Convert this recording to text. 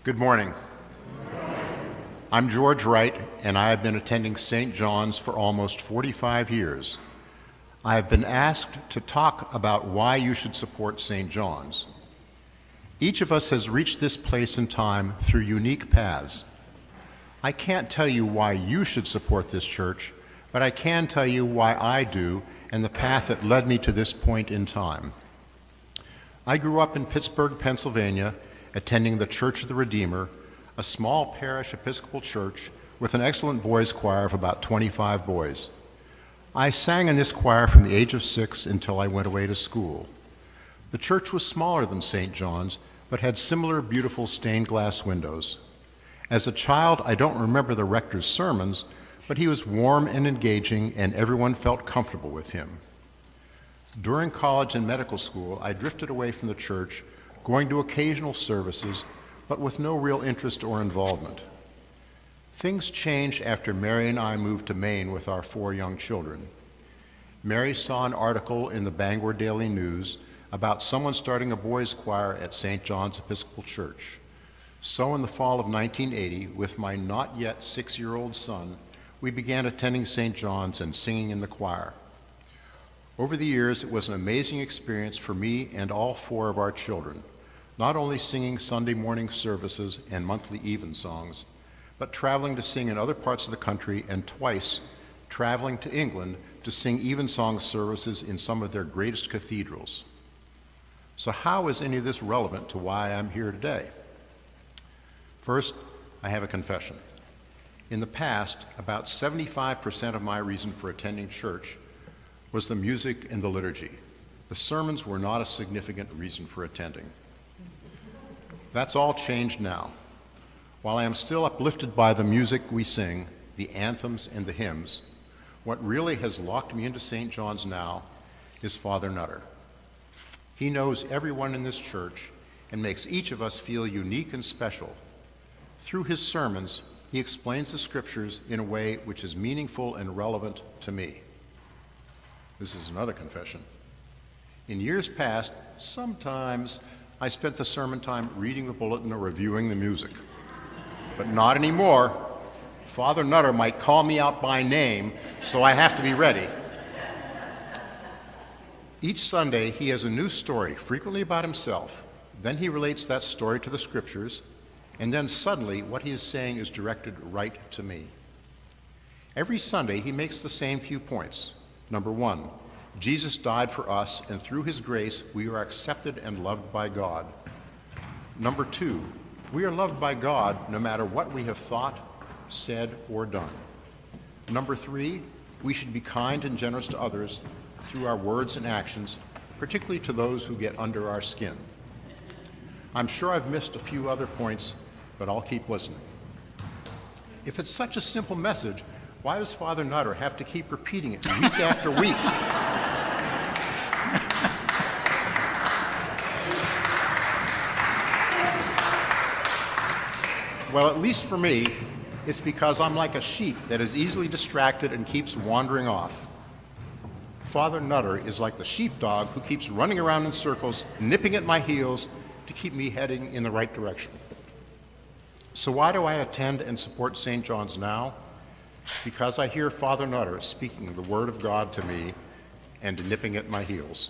Good morning. I'm George Wright, and I have been attending St. John's for almost 45 years. I have been asked to talk about why you should support St. John's. Each of us has reached this place in time through unique paths. I can't tell you why you should support this church, but I can tell you why I do and the path that led me to this point in time. I grew up in Pittsburgh, Pennsylvania, attending the Church of the Redeemer, a small parish Episcopal church with an excellent boys' choir of about 25 boys. I sang in this choir from the age of 6 until I went away to school. The church was smaller than St. John's, but had similar beautiful stained glass windows. As a child, I don't remember the rector's sermons, but he was warm and engaging, and everyone felt comfortable with him. During college and medical school, I drifted away from the church, going to occasional services, but with no real interest or involvement. Things changed after Mary and I moved to Maine with our 4 young children. Mary saw an article in the Bangor Daily News about someone starting a boys' choir at St. John's Episcopal Church. So in the fall of 1980, with my not yet 6-year-old son, we began attending St. John's and singing in the choir. Over the years, it was an amazing experience for me and all 4 of our children, not only singing Sunday morning services and monthly evensongs, but traveling to sing in other parts of the country and twice traveling to England to sing evensong services in some of their greatest cathedrals. So how is any of this relevant to why I'm here today? First, I have a confession. In the past, about 75% of my reason for attending church was the music and the liturgy. The sermons were not a significant reason for attending. That's all changed now. While I am still uplifted by the music we sing, the anthems and the hymns, what really has locked me into St. John's now is Father Nutter. He knows everyone in this church and makes each of us feel unique and special. Through his sermons, he explains the scriptures in a way which is meaningful and relevant to me. This is another confession. In years past, sometimes I spent the sermon time reading the bulletin or reviewing the music. But not anymore. Father Nutter might call me out by name, so I have to be ready. Each Sunday, he has a new story, frequently about himself. Then he relates that story to the scriptures, and then suddenly what he is saying is directed right to me. Every Sunday, he makes the same few points. Number 1, Jesus died for us, and through his grace, we are accepted and loved by God. Number 2, we are loved by God no matter what we have thought, said, or done. Number 3, we should be kind and generous to others through our words and actions, particularly to those who get under our skin. I'm sure I've missed a few other points, but I'll keep listening. If it's such a simple message, why does Father Nutter have to keep repeating it week after week? Well, at least for me, it's because I'm like a sheep that is easily distracted and keeps wandering off. Father Nutter is like the sheepdog who keeps running around in circles, nipping at my heels to keep me heading in the right direction. So why do I attend and support St. John's now? Because I hear Father Nutter speaking the Word of God to me and nipping at my heels.